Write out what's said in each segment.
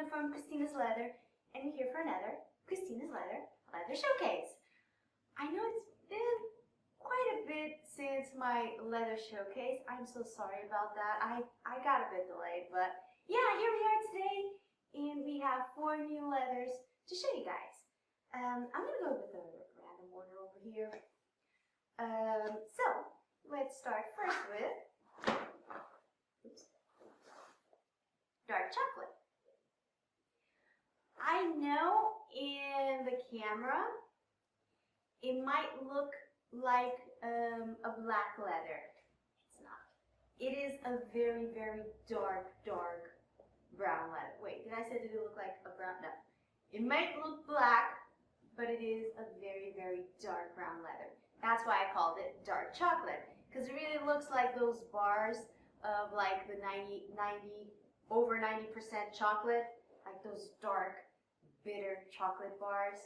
Christina from Christina's Leather, and we're here for another Christina's Leather Showcase. I know it's been quite a bit since my leather showcase. I'm so sorry about that. I got a bit delayed, but yeah, here we are today, and we have 4 new leathers to show you guys. I'm gonna go with a random order over here. So let's start first with dark chocolate. I know in the camera it might look like a black leather. It's not. It is a very, very dark brown leather. Wait, did I say that it looked like a brown? No. It might look black, but it is a very, very dark brown leather. That's why I called it dark chocolate, because it really looks like those bars of like the over 90% chocolate, like those dark, bitter chocolate bars.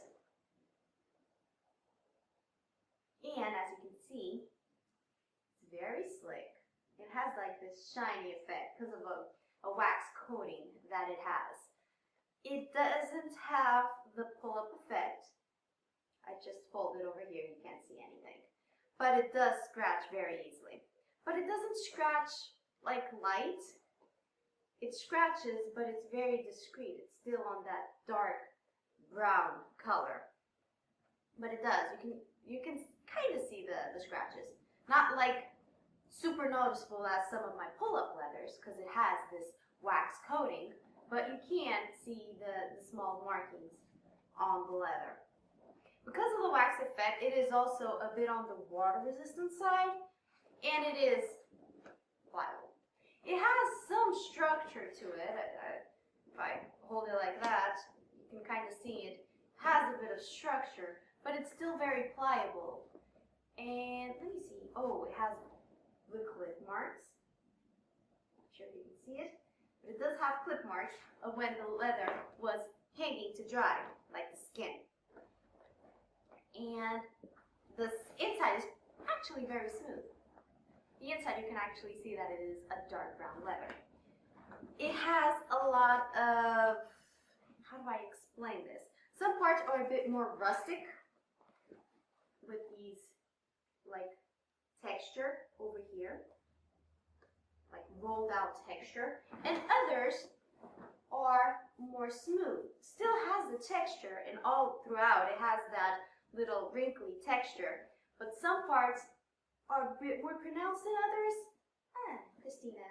And as you can see, it's very slick. It has like this shiny effect because of a wax coating that it has. It doesn't have the pull-up effect. I just fold it over here, you can't see anything. But it does scratch very easily. But it doesn't scratch like light. It scratches, but it's very discreet. It's still on that dark brown color. But it does. You can kind of see the scratches. Not like super noticeable as some of my pull-up leathers, because it has this wax coating, but you can see the small markings on the leather. Because of the wax effect, it is also a bit on the water-resistant side, and it is pliable. It has some structure to it. If I hold it like that, you can kind of see it has a bit of structure, but it's still very pliable. And let me see. Oh, it has the clip marks. Not sure if you can see it, but it does have clip marks of when the leather was hanging to dry, like the skin. And the inside is actually very smooth. The inside, you can actually see that it is a dark brown leather. It has a lot of, how do I explain this? Some parts are a bit more rustic with these like texture over here, like rolled out texture, and others are more smooth. Still has the texture, and all throughout it has that little wrinkly texture, but some parts are a bit more pronounced than others. Christina,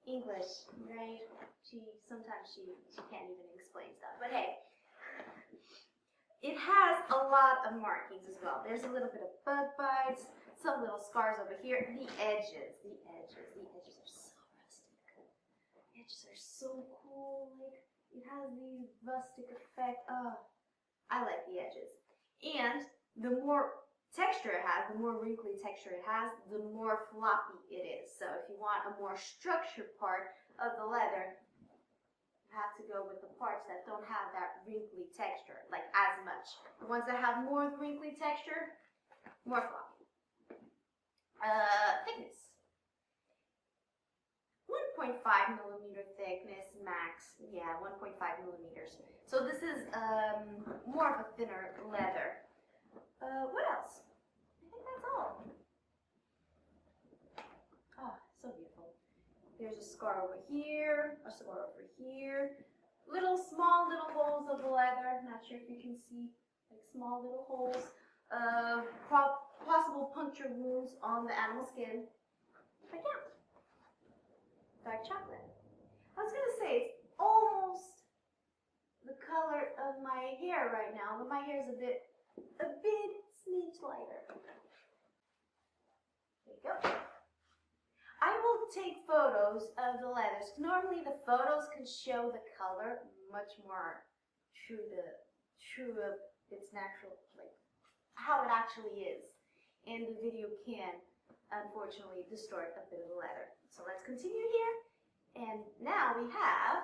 English, right? Sometimes she can't even explain stuff, but hey. It has a lot of markings as well. There's a little bit of bug bites, some little scars over here. The edges are so rustic. The edges are so cool. Like, it has the rustic effect. Oh, I like the edges. And the more texture it has, the more wrinkly texture it has, the more floppy it is. So if you want a more structured part of the leather, you have to go with the parts that don't have that wrinkly texture, like as much. The ones that have more wrinkly texture, more floppy. Thickness. 1.5 millimeter thickness max. Yeah, 1.5 millimeters. So this is more of a thinner leather. What else? I think that's all. Oh, so beautiful. There's a scar over here, a scar over here. Small little holes of the leather. Not sure if you can see, like small little holes. Possible puncture wounds on the animal skin. But yeah, dark chocolate. I was gonna say it's almost the color of my hair right now, but my hair is a bit smidge lighter. There you go. I will take photos of the leathers. Normally the photos can show the color much more true of its natural, like how it actually is. And the video can, unfortunately, distort a bit of the leather. So let's continue here. And now we have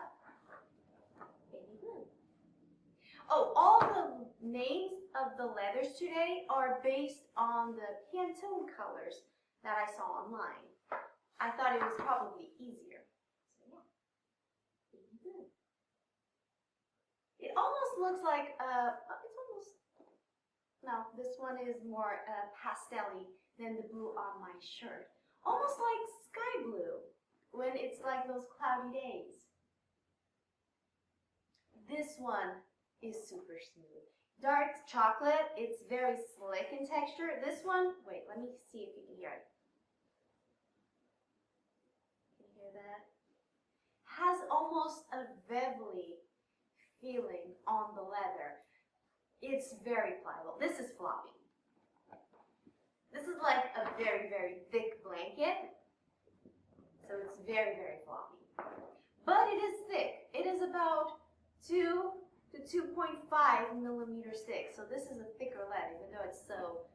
baby blue. Oh, all the names of the leathers today are based on the Pantone colors that I saw online. I thought it was probably easier. So yeah, baby blue. looks like, it's almost, no, this one is more pastel-y than the blue on my shirt. Almost like sky blue when it's like those cloudy days. This one is super smooth. Dark chocolate, it's very slick in texture. This one, wait, let me see if you can hear it. Can you hear that? Has almost a velvety feeling on the leather. It's very pliable. This is floppy. This is like a very, very thick blanket. So it's very, very floppy. But it is thick. It is about 2 to 2.5 millimeters thick. So this is a thicker leather, even though it's so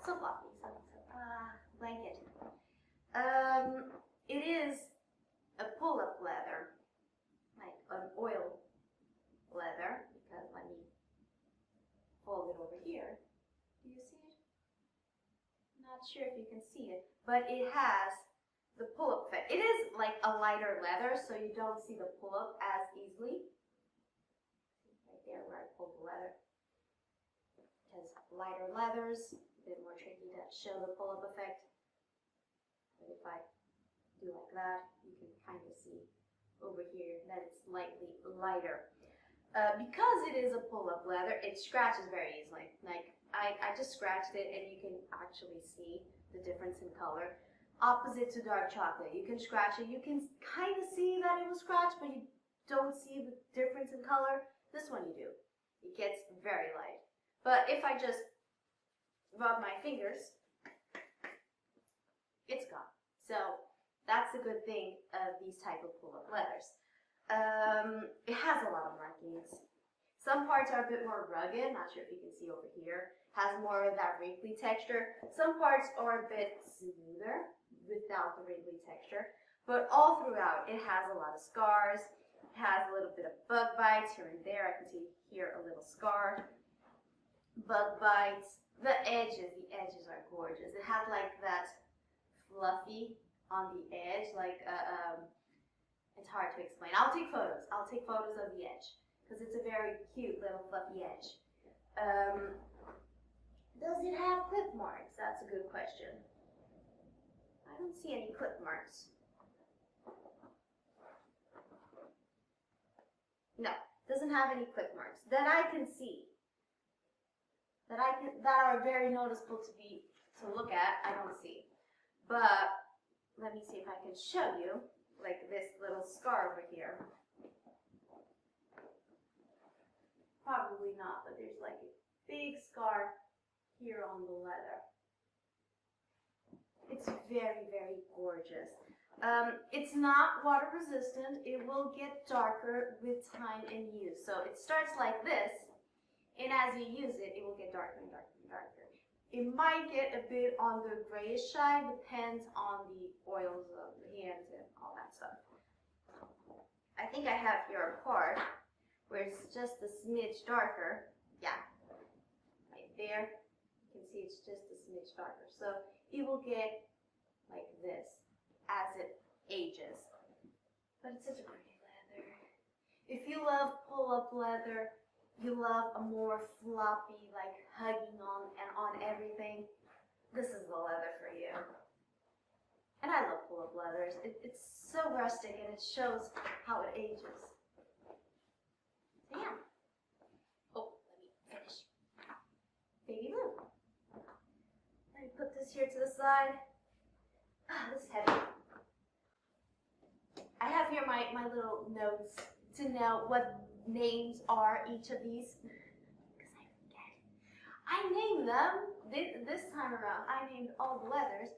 floppy. So blanket. It is a pull-up leather, like an oil leather. Because let me fold it over here. Do you see it? Not sure if you can see it, but it has the pull-up effect. It is like a lighter leather, so you don't see the pull-up as easily. Right there where I pulled the leather. It has lighter leathers, a bit more tricky to show the pull-up effect. But if I do like that, you can kind of see over here that it's slightly lighter. Because it is a pull-up leather, it scratches very easily. Like, I just scratched it and you can actually see the difference in color. Opposite to dark chocolate, you can scratch it, you can kind of see that it was scratched, but you don't see the difference in color. This one you do. It gets very light. But if I just rub my fingers, it's gone. So that's the good thing of these type of pull-up leathers. It has a lot of markings. Some parts are a bit more rugged, not sure if you can see over here. Has more of that wrinkly texture. Some parts are a bit smoother without the wrinkly texture. But all throughout, it has a lot of scars. It has a little bit of bug bites here and there. I can see here a little scar. Bug bites. The edges are gorgeous. It has like that fluffy on the edge, like it's hard to explain. I'll take photos. I'll take photos of the edge because it's a very cute little fluffy edge. Does it have clip marks? That's a good question. I don't see any clip marks. No, doesn't have any clip marks that I can see. That are very noticeable to look at. I don't see. But let me see if I can show you, like this little scar over here. Probably not, but there's like a big scar here on the leather. It's very, very gorgeous. It's not water resistant. It will get darker with time and use. So it starts like this, and as you use it, it will get darker and darker and darker. It might get a bit on the grayish side, depends on the oils of the hands and all that stuff. I think I have here a part where it's just a smidge darker. Yeah, right there. You can see it's just a smidge darker. So it will get like this as it ages. But it's such a pretty leather. If you love pull-up leather, you love a more floppy, like hugging on everything, this is the leather for you. And I love pull-up leathers. It's so rustic and it shows how it ages. So yeah. Oh, let me finish. Baby blue. Let me put this here to the side. This is heavy. I have here my little notes to know what names are each of these, because I forget. I named them this time around. I named all the leathers,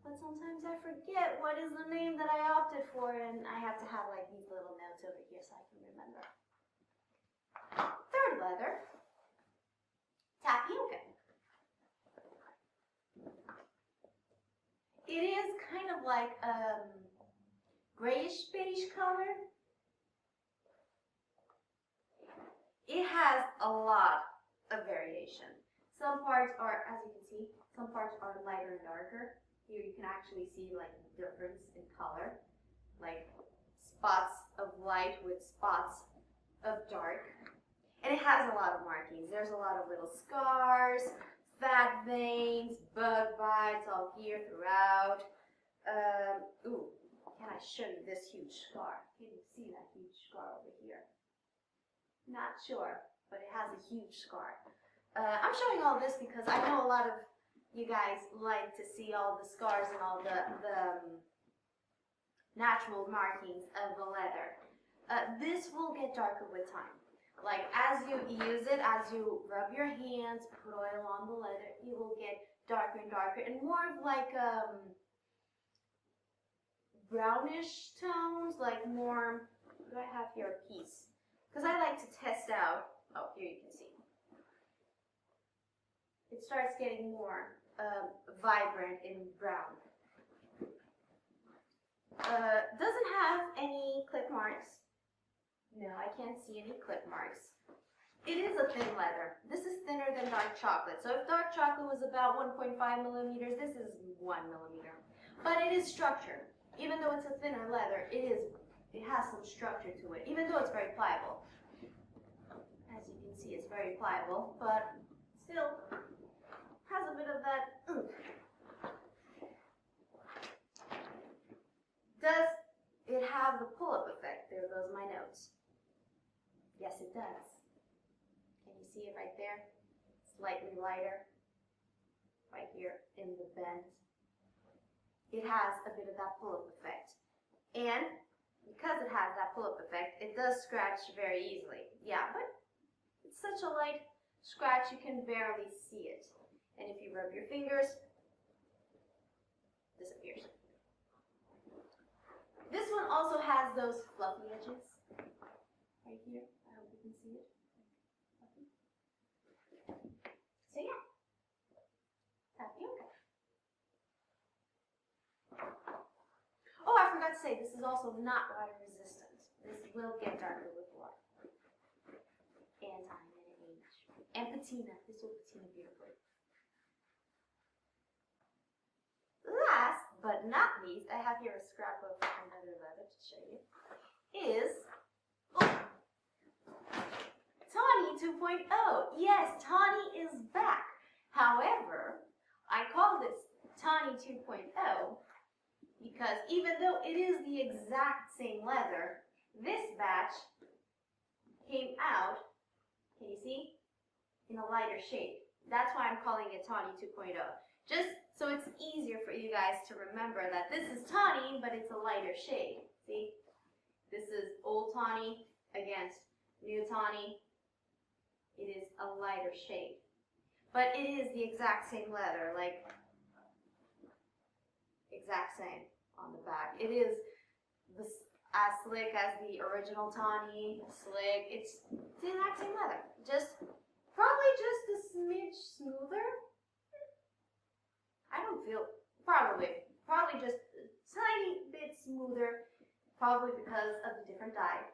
but sometimes I forget what is the name that I opted for, and I have to have like these little notes over here so I can remember. Third leather, tapioca. It is kind of like grayish beige color. It has a lot of variation. Some parts are, as you can see, some parts are lighter and darker. Here you can actually see like the difference in color, like spots of light with spots of dark. And it has a lot of markings. There's a lot of little scars, fat veins, bug bites all here throughout. Ooh, can I show you this huge scar? Can you see that huge scar over here? Not sure, but it has a huge scar. I'm showing all this because I know a lot of you guys like to see all the scars and all the natural markings of the leather. This will get darker with time. Like as you use it, as you rub your hands, put oil on the leather, it will get darker and darker and more of like brownish tones, like more, what do I have here, a piece? Because I like to test out, oh, here you can see. It starts getting more vibrant and brown. Doesn't have any clip marks. No, I can't see any clip marks. It is a thin leather. This is thinner than dark chocolate. So if dark chocolate was about 1.5 millimeters, this is 1 millimeter. But it is structured. Even though it's a thinner leather, it has some structure to it, even though it's very pliable. As you can see, it's very pliable, but still has a bit of that oomph. Does it have the pull-up effect? There goes my notes. Yes, it does. Can you see it right there? Slightly lighter. Right here in the bend. It has a bit of that pull-up effect. And because it has that pull-up effect, it does scratch very easily. Yeah, but it's such a light scratch you can barely see it. And if you rub your fingers, it disappears. This one also has those fluffy edges. Right here. I hope you can see it. So yeah. Tapioca. Oh, I forgot to say, this is also not water resistant. This will get darker with water. And time and age. And patina. This will patina beautifully. Last but not least, I have here a scrap of another leather to show you, is Tawny 2.0. Yes, Tawny is back. However, I call this Tawny 2.0 because even though it is the exact same leather, this batch came out, can you see, in a lighter shade. That's why I'm calling it Tawny 2.0. Just so it's easier for you guys to remember that this is Tawny, but it's a lighter shade. See? This is old Tawny against new Tawny. It is a lighter shade. But it is the exact same leather, like exact same on the back. It is as slick as the original Tawny, slick. It's the exact same leather. Probably just a smidge smoother. I don't feel, probably just a tiny bit smoother, probably because of the different dye.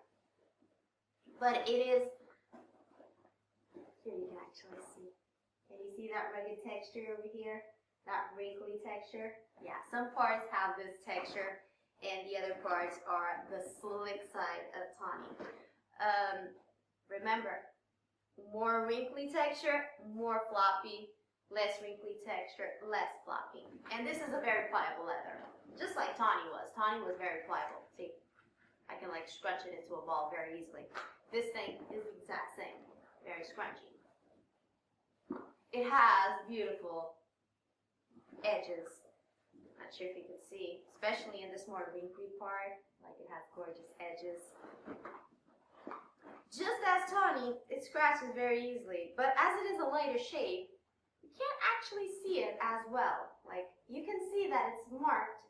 But it is, here you can actually see. Can you see that rugged texture over here? That wrinkly texture? Yeah, some parts have this texture and the other parts are the slick side of Tawny. Remember, more wrinkly texture, more floppy. Less wrinkly texture, less floppy. And this is a very pliable leather. Just like Tawny was. Tawny was very pliable. See, I can like scrunch it into a ball very easily. This thing is the exact same. Very scrunchy. It has beautiful edges. Not sure if you can see, especially in this more wrinkly part. Like it has gorgeous edges. Just as Tawny, it scratches very easily. But as it is a lighter shade, you can't actually see it as well. Like, you can see that it's marked,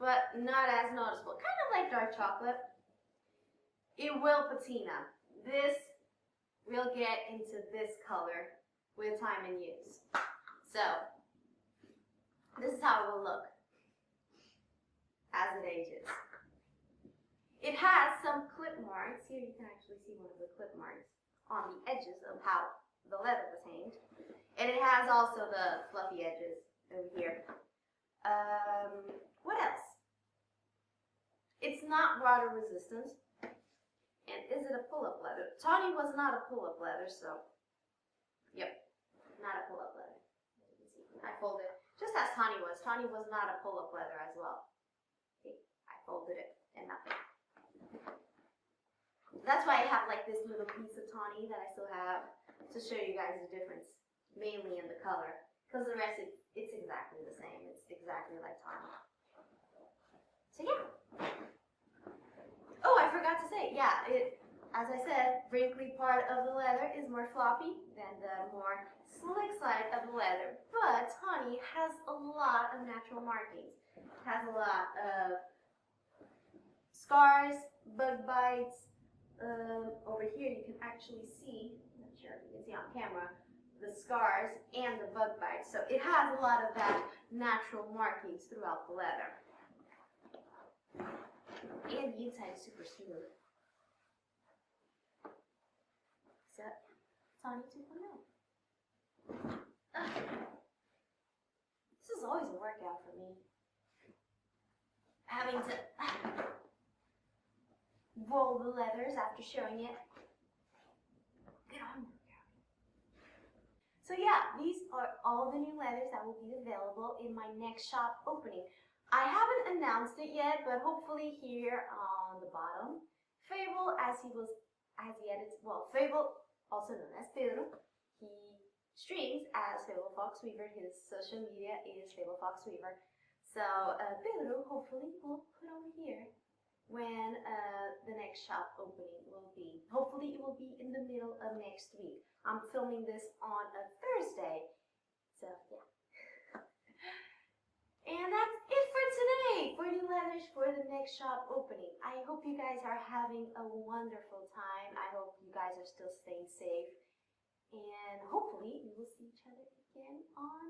but not as noticeable. Kind of like dark chocolate. It will patina. This will get into this color with time and use. So, this is how it will look as it ages. It has some clip marks. Here you can actually see one of the clip marks on the edges of how the leather was hanged. And it has also the fluffy edges over here. What else? It's not water resistant. And is it a pull-up leather? Tawny was not a pull-up leather, so yep, not a pull-up leather. As you can see, I folded just as Tawny was. Tawny was not a pull-up leather as well. Okay, I folded it and nothing. That's why I have like this little piece of Tawny that I still have to show you guys the difference, mainly in the color, because the rest it's exactly the same. It's exactly like Tawny. So yeah. Oh, I forgot to say, yeah, as I said, wrinkly part of the leather is more floppy than the more slick side of the leather. But Tawny has a lot of natural markings. It has a lot of scars, bug bites. Over here you can actually see, I'm not sure if you can see on camera, the scars and the bug bites. So it has a lot of that natural markings throughout the leather. And the inside is super smooth. Except Tawny 2.0. This is always a workout for me. Having to roll the leathers after showing it. Good arm workout. So yeah, these are all the new leathers that will be available in my next shop opening. I haven't announced it yet, but hopefully here on the bottom, Fable, Fable, also known as Pedro, he streams as Fable Fox Weaver. His social media is Fable Fox Weaver. So Pedro hopefully will put over here when the next shop opening will be. Hopefully it will be in the middle of next week. I'm filming this on a Thursday, so yeah. And that's it for today for new leathers for the next shop opening. I hope you guys are having a wonderful time. I hope you guys are still staying safe. And hopefully we will see each other again on